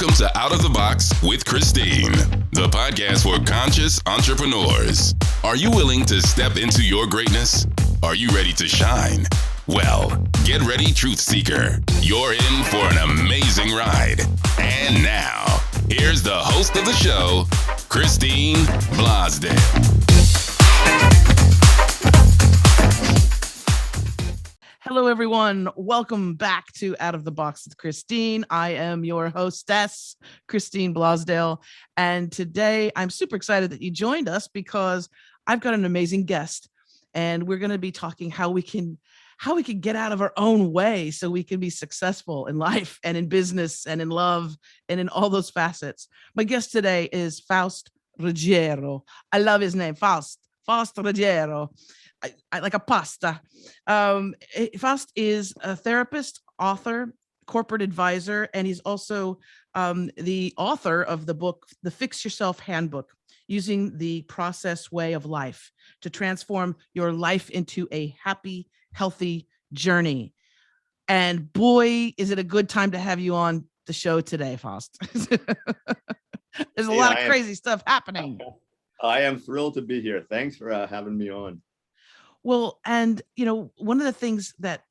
Welcome to Out of the Box with Christine, the podcast for conscious entrepreneurs. Are you willing to step into your greatness? Are you ready to shine? Well, get ready, Truth Seeker. You're in for an amazing ride. And now, here's the host of the show, Christine Blasdale. Hello, everyone. Welcome back to Out of the Box with Christine. I am your hostess, Christine Blasdale. And today I'm super excited that you joined us because I've got an amazing guest. And we're going to be talking how we can get out of our own way so we can be successful in life and in business and in love and in all those facets. My guest today is Faust Ruggiero. I love his name, Faust Ruggiero. I like a pasta. Faust is a therapist, author, corporate advisor, and he's also the author of the book, The Fix Yourself Handbook, using the process way of life to transform your life into a happy, healthy journey. And boy, is it a good time to have you on the show today, Faust. There's a lot of crazy stuff happening. I am thrilled to be here. Thanks for having me on. Well, and one of the things that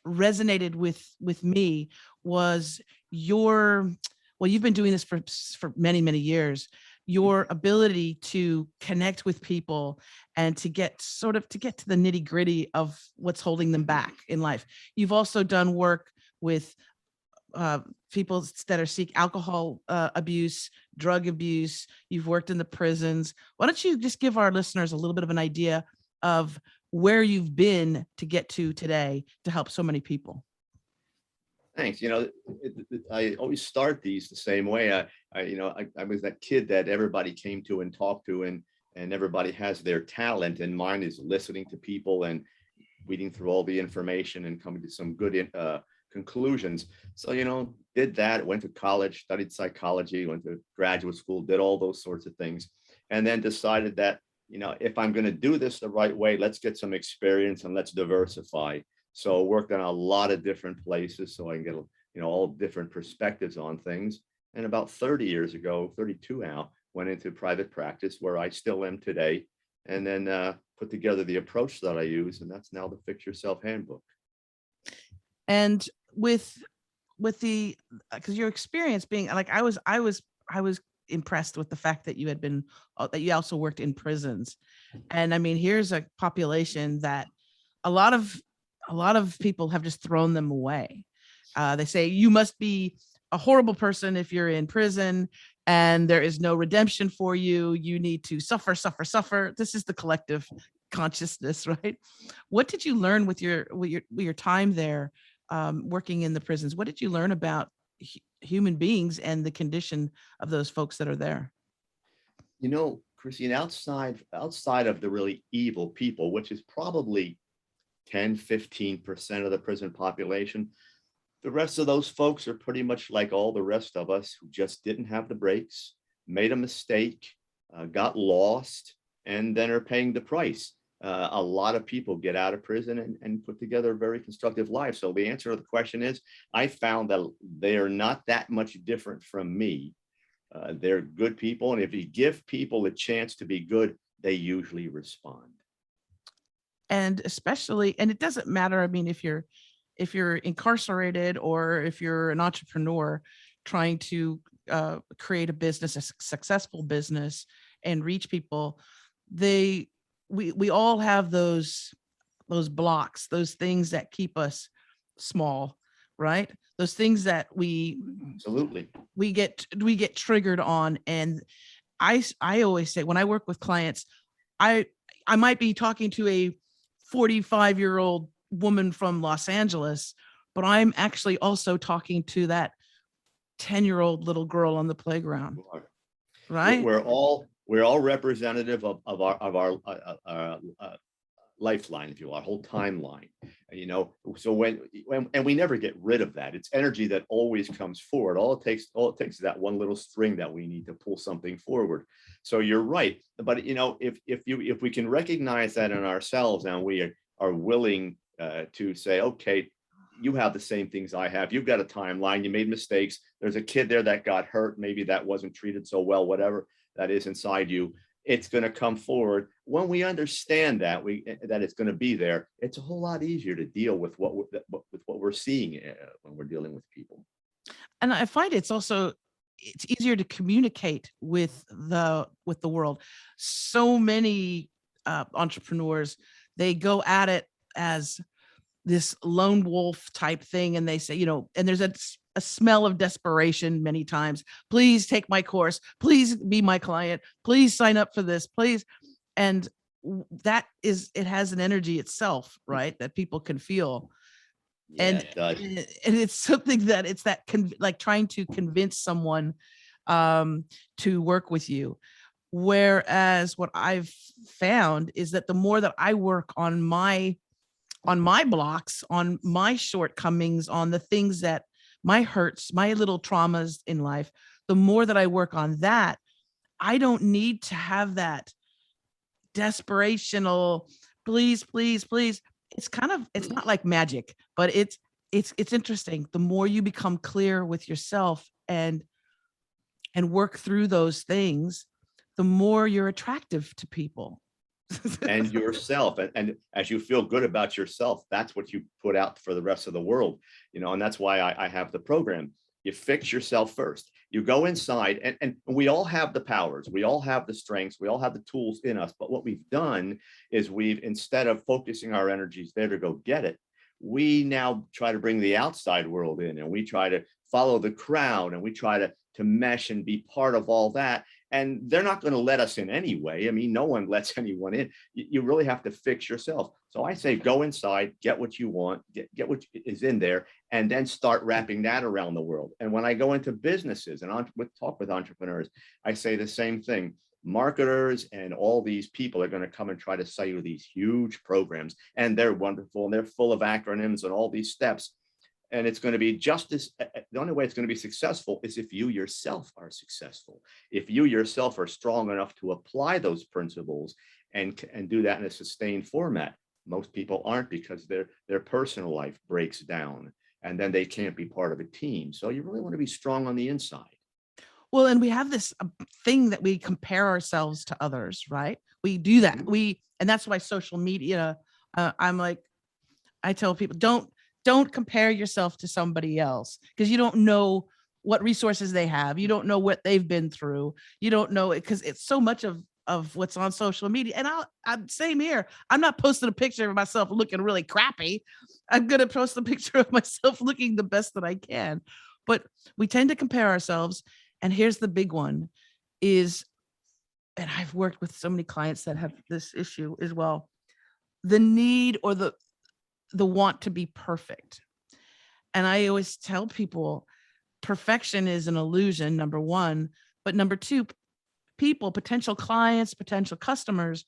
resonated with me was you've been doing this for many, many years, your ability to connect with people and to get to the nitty gritty of what's holding them back in life. You've also done work with people that seek alcohol abuse, drug abuse. You've worked in the prisons. Why don't you just give our listeners a little bit of an idea of where you've been to get to today to help so many people? Thanks. I always start these the same way. I was that kid that everybody came to and talked to, and everybody has their talent, and mine is listening to people and reading through all the information and coming to some good conclusions. So, did that, went to college, studied psychology, went to graduate school, did all those sorts of things, and then decided that, if I'm going to do this the right way, let's get some experience and let's diversify. So worked on a lot of different places so I can get, all different perspectives on things. And about 30 years ago, 32 now, went into private practice where I still am today, and then put together the approach that I use. And that's now the Fix Yourself Handbook. And with the, because your experience being like, I was impressed with the fact that you also worked in prisons. And I mean, here's a population that a lot of people have just thrown them away. They say you must be a horrible person if you're in prison and there is no redemption for you. You need to suffer. This is the collective consciousness, right? What did you learn with your time there, working in the prisons? What did you learn about human beings and the condition of those folks that are there? Christine, outside of the really evil people, which is probably 10-15% of the prison population, the rest of those folks are pretty much like all the rest of us who just didn't have the brakes, made a mistake, got lost, and then are paying the price. A lot of people get out of prison and put together a very constructive life. So the answer to the question is, I found that they are not that much different from me. They're good people. And if you give people a chance to be good, they usually respond. And especially, and it doesn't matter. I mean, if you're incarcerated or if you're an entrepreneur trying to create a business, a successful business, and reach people, we all have those blocks, those things that keep us small, right? Those things that we get triggered on. And I always say, when I work with clients, I might be talking to a 45-year-old woman from Los Angeles, but I'm actually also talking to that 10-year-old little girl on the playground, right? We're all representative of our lifeline, if you will, our whole timeline. So when we never get rid of that. It's energy that always comes forward. All it takes is that one little string that we need to pull something forward. So you're right. But if we can recognize that in ourselves and we are willing to say, okay, you have the same things I have. You've got a timeline. You made mistakes. There's a kid there that got hurt. Maybe that wasn't treated so well, whatever that is inside you. It's going to come forward. When we understand that that it's going to be there, it's a whole lot easier to deal with what we're seeing when we're dealing with people. And I find it's easier to communicate with the world. So many entrepreneurs, they go at it as this lone wolf type thing, and they say, and there's a smell of desperation many times. Please take my course. Please be my client. Please sign up for this, please. And it has an energy itself, right, that people can feel. Yeah, and it does. and it's something that it's that like trying to convince someone to work with you. Whereas what I've found is that the more that I work on my blocks, on my shortcomings, on the things that my hurts, my little traumas in life, the more that I work on that, I don't need to have that desperational, please, please, please. It's not like magic, but it's interesting. The more you become clear with yourself and work through those things, the more you're attractive to people. And yourself, and as you feel good about yourself, that's what you put out for the rest of the world, and that's why I have the program. You fix yourself first. You go inside, and we all have the powers, we all have the strengths, we all have the tools in us. But what we've done is instead of focusing our energies there to go get it, we now try to bring the outside world in, and we try to follow the crowd, and we try to mesh and be part of all that. And they're not going to let us in anyway. I mean, no one lets anyone in. You really have to fix yourself. So I say, go inside, get what you want, get what is in there, and then start wrapping that around the world. And when I go into businesses and talk with entrepreneurs, I say the same thing. Marketers and all these people are going to come and try to sell you these huge programs, and they're wonderful, and they're full of acronyms and all these steps. And it's going to be the only way it's going to be successful is if you yourself are successful. If you yourself are strong enough to apply those principles and do that in a sustained format. Most people aren't, because their personal life breaks down, and then they can't be part of a team. So you really want to be strong on the inside. Well, and we have this thing that we compare ourselves to others, right? We do that. And that's why social media, I tell people, don't compare yourself to somebody else, because you don't know what resources they have. You don't know what they've been through. You don't know it, because it's so much of what's on social media. And I'm same here. I'm not posting a picture of myself looking really crappy. I'm going to post a picture of myself looking the best that I can. But we tend to compare ourselves. And here's the big one is, and I've worked with so many clients that have this issue as well, the need or the want to be perfect. And I always tell people, perfection is an illusion, number one. But number two, people, potential clients, potential customers,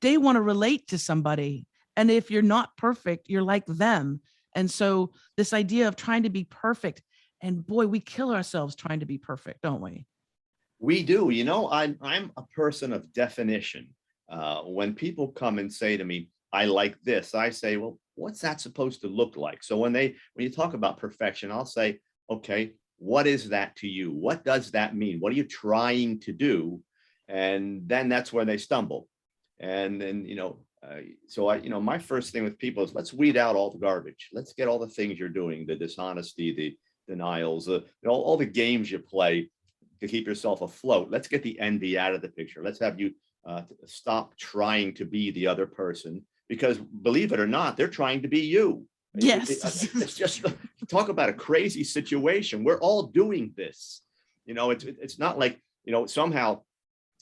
they want to relate to somebody. And if you're not perfect, you're like them. And so this idea of trying to be perfect, and boy, we kill ourselves trying to be perfect, don't we? We do. I'm a person of definition. When people come and say to me, I like this, I say, well, what's that supposed to look like? So when you talk about perfection, I'll say, okay, what is that to you? What does that mean? What are you trying to do? And then that's where they stumble. And then, my first thing with people is, let's weed out all the garbage. Let's get all the things you're doing, the dishonesty, the denials, all the games you play to keep yourself afloat. Let's get the envy out of the picture. Let's have you stop trying to be the other person, because believe it or not, they're trying to be you. Yes. It's just, talk about a crazy situation. We're all doing this. It's not like, somehow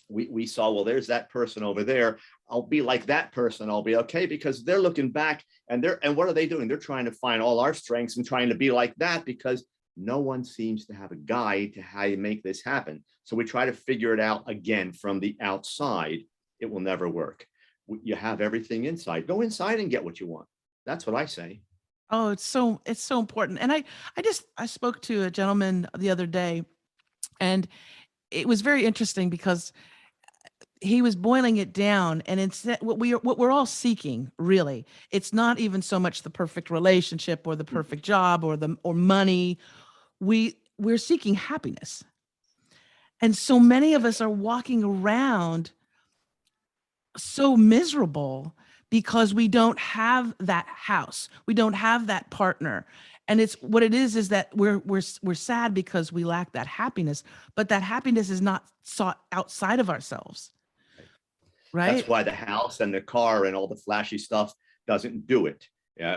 we saw, well, there's that person over there. I'll be like that person. I'll be okay, because they're looking back and what are they doing? They're trying to find all our strengths and trying to be like that, because no one seems to have a guide to how you make this happen. So we try to figure it out again from the outside. It will never work. You have everything inside. Go inside and get what you want. That's what I say. Oh, it's so important. And I spoke to a gentleman the other day, and it was very interesting because he was boiling it down, and instead what we're all seeking, really, it's not even so much the perfect relationship or the perfect job or money. We're seeking happiness. And so many of us are walking around so miserable because we don't have that house. We don't have that partner. And it's what it is that we're sad because we lack that happiness, but that happiness is not sought outside of ourselves. Right? That's why the house and the car and all the flashy stuff doesn't do it.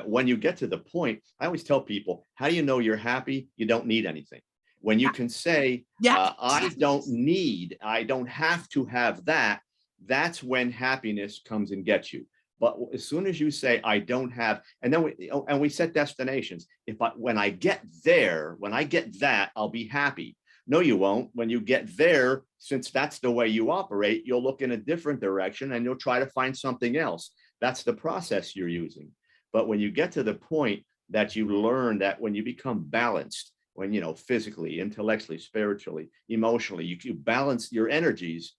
When you get to the point, I always tell people, how do you know you're happy? You don't need anything. When you can say, Yeah. I don't have to have that, that's when happiness comes and gets you. But as soon as you say, I don't have, and then we set destinations. When I get there, when I get that, I'll be happy. No, you won't. When you get there, since that's the way you operate, you'll look in a different direction and you'll try to find something else. That's the process you're using. But when you get to the point that you learn that when you become balanced, when, physically, intellectually, spiritually, emotionally, you balance your energies,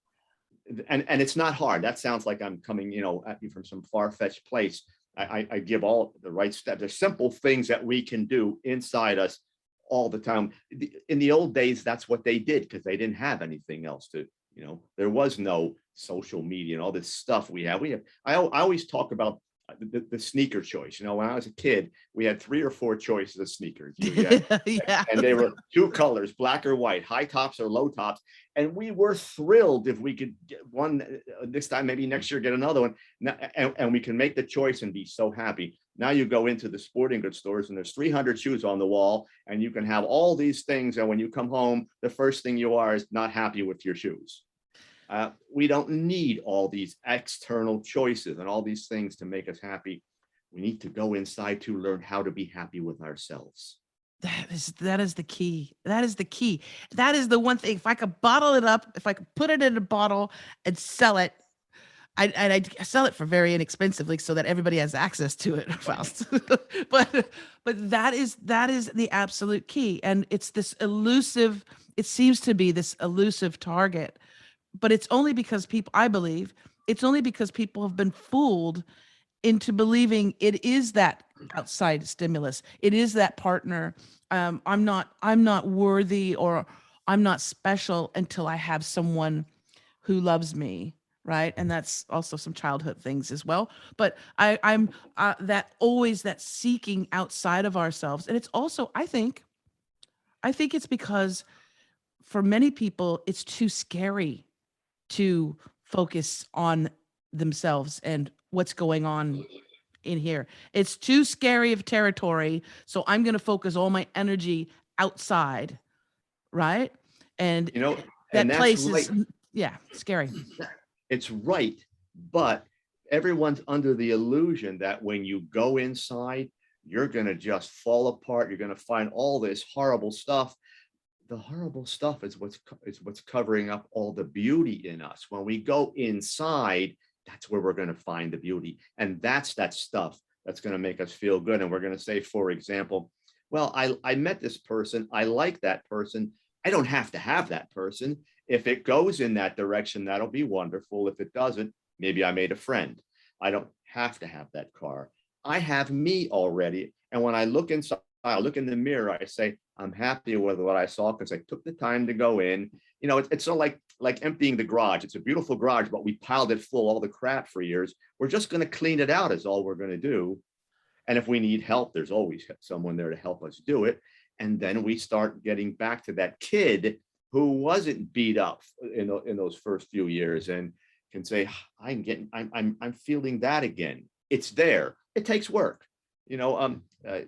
and it's not hard. That sounds like I'm coming, at you from some far-fetched place. I give all the right steps. There's simple things that we can do inside us all the time. In the old days, that's what they did because they didn't have anything else to, there was no social media and all this stuff we have. I always talk about the sneaker choice. When I was a kid, we had 3 or 4 choices of sneakers. Yeah. And they were 2 colors, black or white, high tops or low tops. And we were thrilled if we could get one this time, maybe next year, get another one. And we can make the choice and be so happy. Now you go into the sporting goods stores and there's 300 shoes on the wall and you can have all these things. And when you come home, the first thing you are is not happy with your shoes. We don't need all these external choices and all these things to make us happy. We need to go inside to learn how to be happy with ourselves. That is the key. That is the key. That is the one thing. If I could bottle it up, if I could put it in a bottle and sell it, I'd sell it for very inexpensively so that everybody has access to it, Faust. but that is the absolute key. And it's this elusive, it seems to be this elusive target, but it's only because I believe it's only because people have been fooled into believing it is that outside stimulus. It is that partner. I'm not worthy, or I'm not special until I have someone who loves me. Right. And that's also some childhood things as well. But I'm that always that seeking outside of ourselves. And it's also, I think it's because for many people, it's too scary to focus on themselves and what's going on in here. It's too scary of territory. So I'm going to focus all my energy outside. Right. And that and place right. is, yeah, scary. It's right. But everyone's under the illusion that when you go inside, you're going to just fall apart. You're going to find all this horrible stuff. The horrible stuff is what's covering up all the beauty in us. When we go inside, that's where we're going to find the beauty. And that's that stuff that's going to make us feel good. And we're going to say, for example, well, I met this person. I like that person. I don't have to have that person. If it goes in that direction, that'll be wonderful. If it doesn't, maybe I made a friend. I don't have to have that car. I have me already. And when I look inside, I look in the mirror, I say, I'm happy with what I saw because I took the time to go in. It's sort of like emptying the garage. It's a beautiful garage, but we piled it full, all the crap for years. We're just going to clean it out is all we're going to do. And if we need help, there's always someone there to help us do it. And then we start getting back to that kid who wasn't beat up in those first few years and can say, I'm feeling that again. It's there. It takes work.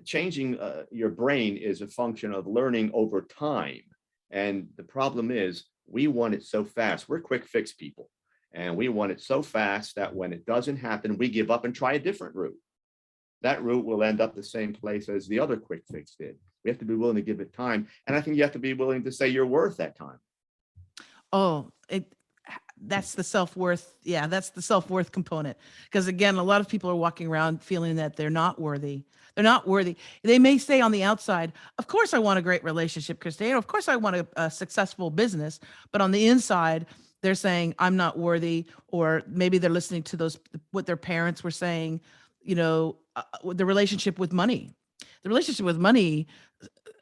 Changing your brain is a function of learning over time. And the problem is we want it so fast. We're quick fix people. And we want it so fast that when it doesn't happen, we give up and try a different route. That route will end up the same place as the other quick fix did. We have to be willing to give it time. And I think you have to be willing to say you're worth that time. Oh, that's the self-worth. Yeah, that's the self-worth component. Because again, a lot of people are walking around feeling that they're not worthy. They're not worthy. They may say on the outside, of course I want a great relationship, Christine. Of course I want a successful business. But on the inside, they're saying I'm not worthy, or maybe they're listening to those what their parents were saying, the relationship with money. The relationship with money,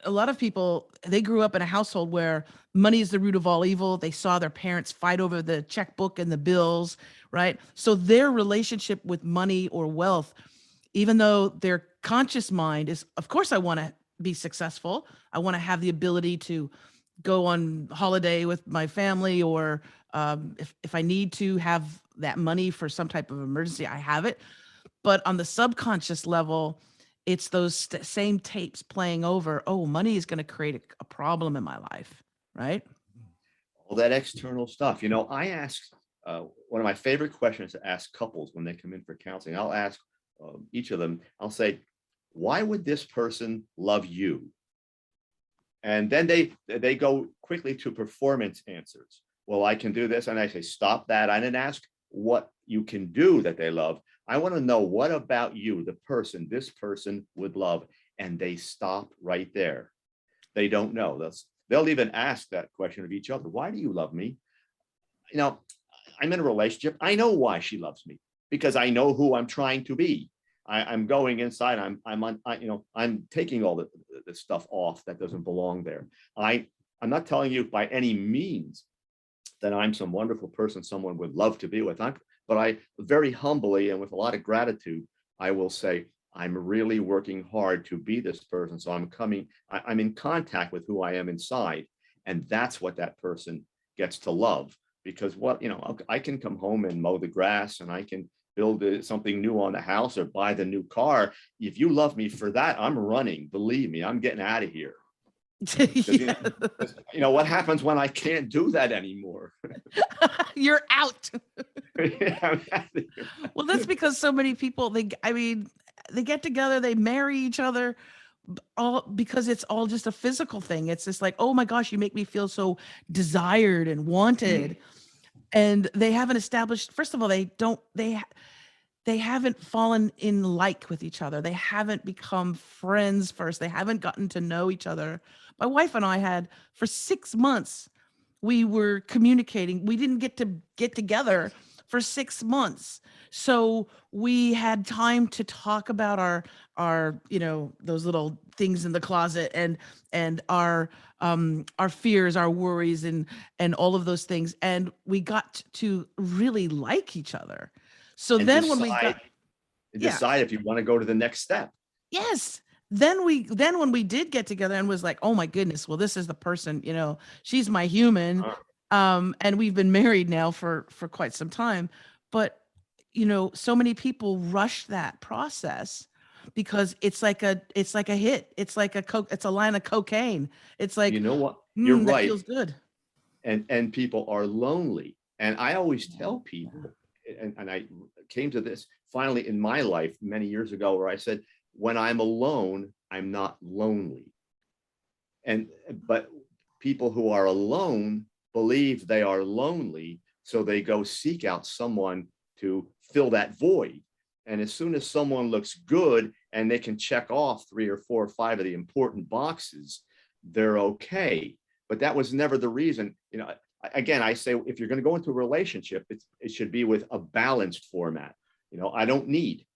a lot of people, they grew up in a household where money is the root of all evil. They saw their parents fight over the checkbook and the bills, right? So their relationship with money or wealth, even though their conscious mind is, of course, I want to be successful. I want to have the ability to go on holiday with my family, or if I need to have that money for some type of emergency, I have it. But on the subconscious level, it's those same tapes playing over. Oh, money is going to create a problem in my life, right? All that external stuff. I ask one of my favorite questions to ask couples when they come in for counseling. I'll ask each of them, I'll say, why would this person love you? And then they go quickly to performance answers. Well, I can do this. And I say, stop that. I didn't ask what you can do that they love. I want to know, what about you, the person, this person would love? And they stop right there. They don't know. They'll even ask that question of each other. Why do you love me? I'm in a relationship. I know why she loves me, because I know who I'm trying to be. I'm going inside. I'm taking all the stuff off that doesn't belong there. I'm not telling you by any means that I'm some wonderful person someone would love to be with. But I very humbly and with a lot of gratitude, I will say, I'm really working hard to be this person. So I'm in contact with who I am inside. And that's what that person gets to love. Because I can come home and mow the grass, and I can build something new on the house or buy the new car. If you love me for that, I'm running. Believe me, I'm getting out of here. Yeah. What happens when I can't do that anymore? You're out. Yeah, I'm out of here. Well, that's because so many people, they get together, they marry each other, all because it's all just a physical thing. It's just like, oh my gosh, you make me feel so desired and wanted. And they haven't established, first of all, they haven't fallen in like with each other. They haven't become friends first. They haven't gotten to know each other. My wife and I had, for 6 months, we were communicating. We didn't get together for 6 months. So we had time to talk about our those little things in the closet, and our fears, our worries, and all of those things. And we got to really like each other. So And then when we got, decide if you want to go to the next step. yes, then when we did get together and was like, oh my goodness, well, this is the person, she's my human. And we've been married now for quite some time. But so many people rush that process because it's like a hit. It's like it's a line of cocaine. It's like, You know what? You're that right. feels good. And people are lonely. And I always tell people, and I came to this finally in my life many years ago, where I said, when I'm alone, I'm not lonely. But people who are alone believe they are lonely, so they go seek out someone to fill that void. And as soon as someone looks good and they can check off 3 or 4 or 5 of the important boxes, they're okay. But that was never the reason. Again, I say, if you're going to go into a relationship, it should be with a balanced format. I don't need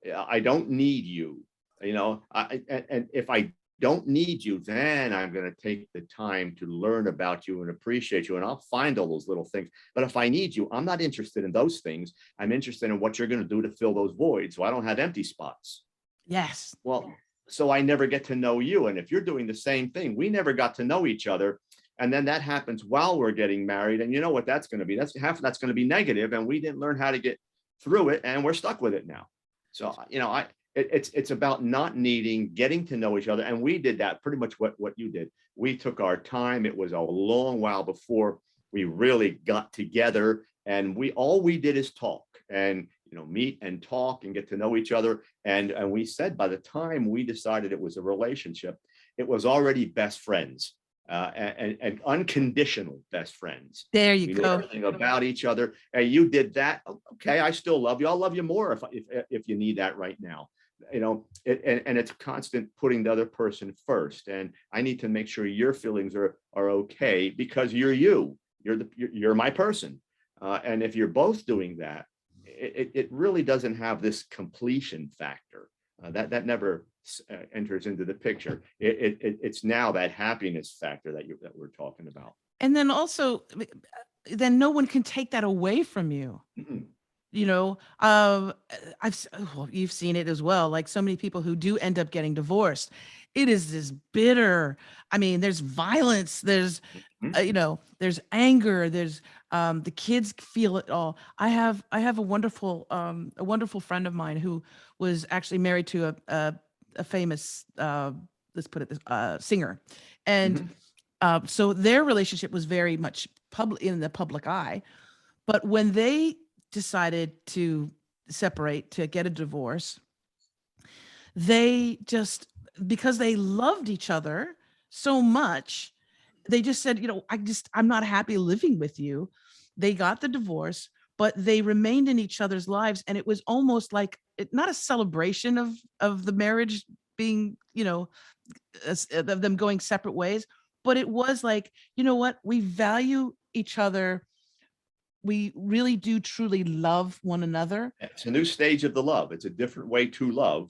you. And if I don't need you, then I'm going to take the time to learn about you and appreciate you, and I'll find all those little things. But if I need you, I'm not interested in those things. I'm interested in what you're going to do to fill those voids, so I don't have empty spots. Yes. Well, so I never get to know you. And if you're doing the same thing, we never got to know each other. And then that happens while we're getting married. And you know what that's going to be? That's going to be negative, and we didn't learn how to get through it, and we're stuck with it now. So, it's about not needing, getting to know each other. And we did that pretty much what you did. We took our time. It was a long while before we really got together, and all we did is talk and, meet and talk and get to know each other. And we said, by the time we decided it was a relationship, it was already best friends. And unconditional best friends. There you we go. Knew everything about each other. And you did that. Okay, I still love you. I'll love you more if you need that right now. And it's constant putting the other person first. And I need to make sure your feelings are okay, because you're you. you're my person. And if you're both doing that, it really doesn't have this completion factor. That never enters into the picture. It's now that happiness factor that we're talking about. And then also, then no one can take that away from you. Mhm. You know, well, you've seen it as well. Like so many people who do end up getting divorced, it is this bitter. I mean, there's violence. There's, Mhm. there's anger. There's the kids feel it all. I have a wonderful friend of mine who was actually married to a famous let's put it this singer, and so their relationship was very much public in the public eye. But when they decided to separate, to get a divorce, they just, because they loved each other so much, they just said, I'm not happy living with you. They got the divorce, but they remained in each other's lives. And it was almost like not a celebration of the marriage being, of them going separate ways, but it was like, you know what, we value each other. We really do truly love one another. It's a new stage of the love. It's a different way to love,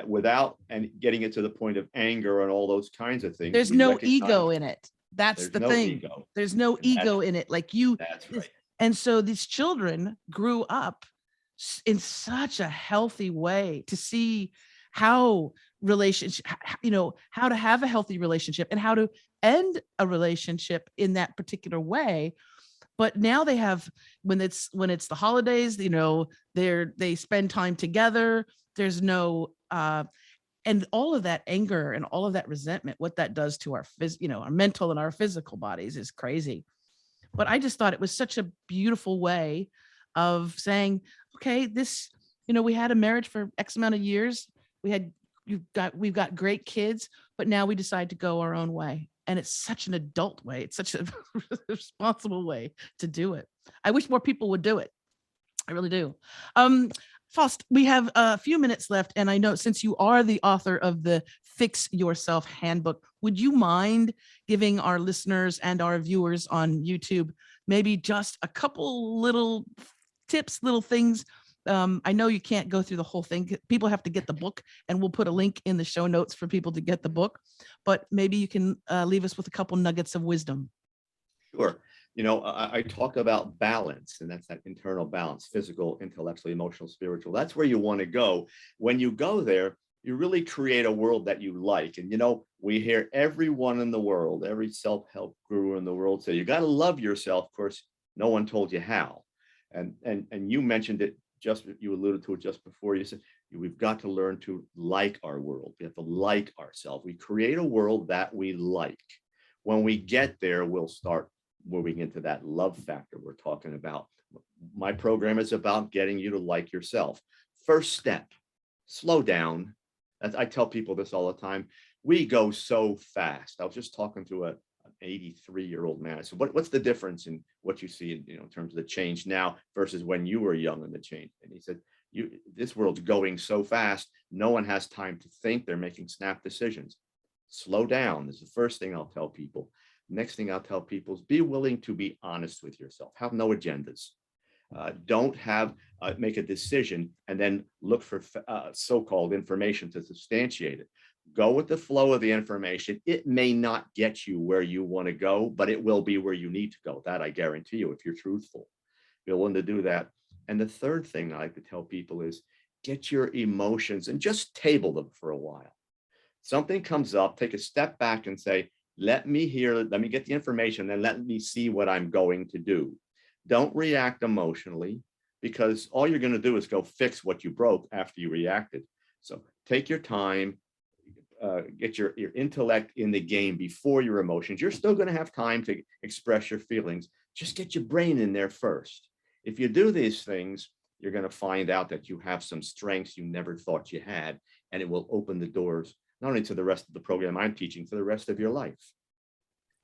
without and getting it to the point of anger and all those kinds of things. There's We no recognize ego in it. That's there's the no thing. ego. There's no And ego in it. Like you, that's right. and so these children grew up in such a healthy way to see how relationship, how to have a healthy relationship and how to end a relationship in that particular way. But now they have, when it's the holidays, they spend time together. There's no and all of that anger and all of that resentment, what that does to our our mental and our physical bodies is crazy. But I just thought it was such a beautiful way of saying, okay, this, we had a marriage for X amount of years. We've got great kids, but now we decide to go our own way. And it's such an adult way. It's such a responsible way to do it. I wish more people would do it. I really do. Faust, we have a few minutes left. And I know since you are the author of the Fix Yourself Handbook, would you mind giving our listeners and our viewers on YouTube maybe just a couple little tips, little things? I know you can't go through the whole thing. People have to get the book, and we'll put a link in the show notes for people to get the book. But maybe you can leave us with a couple nuggets of wisdom. Sure. I talk about balance, and that's that internal balance: physical, intellectual, emotional, spiritual. That's where you want to go. When you go there, you really create a world that you like. And, we hear everyone in the world, every self-help guru in the world say, you got to love yourself. Of course, no one told you how. And you mentioned it, you alluded to it just before. You said, we've got to learn to like our world. We have to like ourselves. We create a world that we like. When we get there, we'll start moving into that love factor we're talking about. My program is about getting you to like yourself. First step, slow down. I tell people this all the time. We go so fast. I was just talking to an 83-year-old man. So what's the difference in what you see in terms of the change now versus when you were young and the change? And he said, this world's going so fast, no one has time to think. They're making snap decisions. Slow down is the first thing I'll tell people. Next thing I'll tell people is be willing to be honest with yourself. Have no agendas. Don't make a decision and then look for so-called information to substantiate it. Go with the flow of the information. It may not get you where you want to go, but it will be where you need to go. That I guarantee you, if you're truthful. Be willing to do that. And the third thing I like to tell people is get your emotions and just table them for a while. Something comes up, take a step back and say, let me get the information, then let me see what I'm going to do. Don't react emotionally, because all you're going to do is go fix what you broke after you reacted. So take your time, get your intellect in the game before your emotions. You're still going to have time to express your feelings. Just get your brain in there first. If you do these things, you're going to find out that you have some strengths you never thought you had, and it will open the doors not only to the rest of the program I'm teaching, for the rest of your life.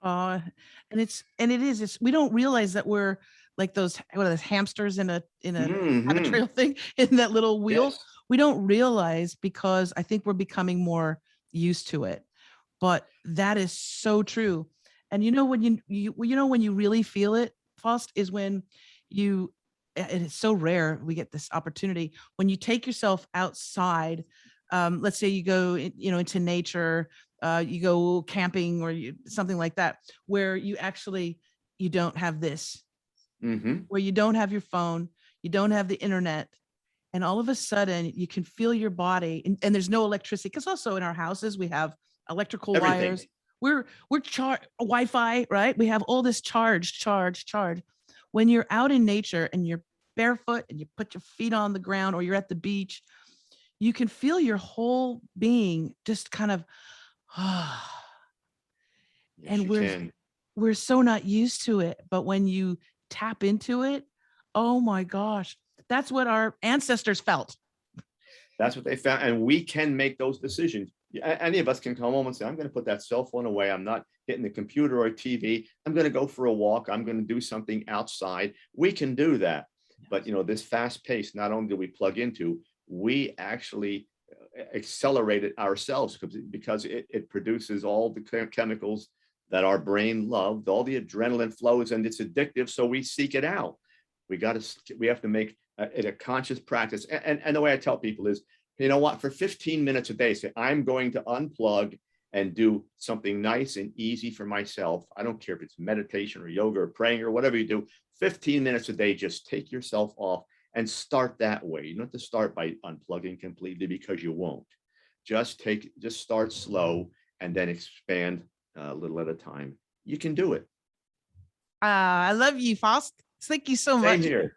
And we don't realize that we're like those hamsters in a habit trail thing, in that little wheel. Yes. We don't realize, because I think we're becoming more used to it. But that is so true. And when when you really feel it, Faust, is when you, and it's so rare we get this opportunity, when you take yourself outside. Let's say you go into nature, you go camping, or something like that, where you don't have this, where you don't have your phone, you don't have the internet, and all of a sudden you can feel your body, and there's no electricity, because also in our houses we have electrical Everything. wires. We're Wi-Fi, right? We have all this charge. When you're out in nature and you're barefoot and you put your feet on the ground, or you're at the beach, you can feel your whole being just kind of Yes, and you can. we're so not used to it, but when you tap into it, oh my gosh, that's what our ancestors felt. That's what they found. And we can make those decisions. Any of us can come home and say, I'm going to put that cell phone away. I'm not hitting the computer or TV. I'm going to go for a walk. I'm going to do something outside. We can do that. But, this fast pace, not only do we plug into, we actually accelerate it ourselves, because it produces all the chemicals that our brain loved, all the adrenaline flows, and it's addictive. So we seek it out. We have to make it a conscious practice. And the way I tell people is, you know what, for 15 minutes a day, say, I'm going to unplug and do something nice and easy for myself. I don't care if it's meditation or yoga or praying or whatever you do. 15 minutes a day, just take yourself off and start that way. You don't have to start by unplugging completely, because you won't. Just start slow and then expand a little at a time. You can do it. I love you, Faust. Thank you so Same much. here.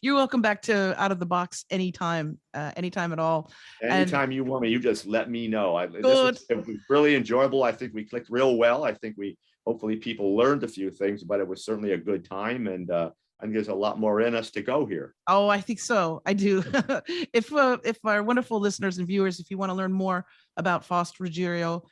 You're welcome back to Out of the Box anytime at all. Anytime you want me, you just let me know. It was really enjoyable. I think we clicked real well. I think hopefully people learned a few things, but it was certainly a good time. And I think there's a lot more in us to go here. Oh, I think so. I do. If our wonderful listeners and viewers, if you want to learn more about Faust Ruggiero,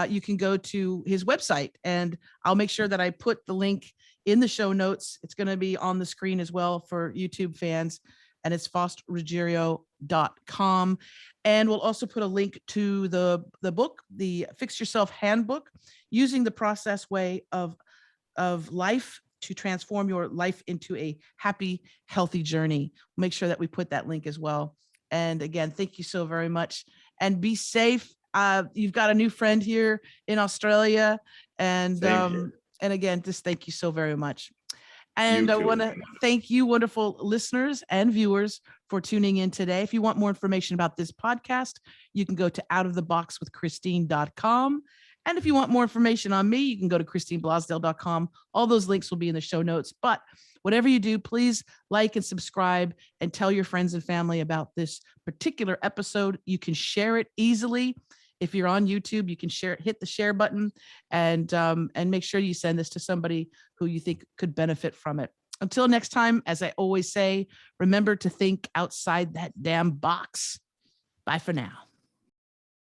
you can go to his website, and I'll make sure that I put the link in the show notes. It's going to be on the screen as well for YouTube fans, and it's faustrugiero.com. And we'll also put a link to the book, the Fix Yourself Handbook, using the process way of life to transform your life into a happy, healthy journey. Make sure that we put that link as well. And again, thank you so very much, and be safe. You've got a new friend here in Australia, and again, just thank you so very much. And I want to thank you, wonderful listeners and viewers, for tuning in today. If you want more information about this podcast, you can go to outoftheboxwithchristine.com. And if you want more information on me, you can go to christineblasdale.com. All those links will be in the show notes. But whatever you do, please like and subscribe, and tell your friends and family about this particular episode. You can share it easily. If you're on YouTube, you can share it, hit the share button, and make sure you send this to somebody who you think could benefit from it. Until next time, as I always say, remember to think outside that damn box. Bye for now.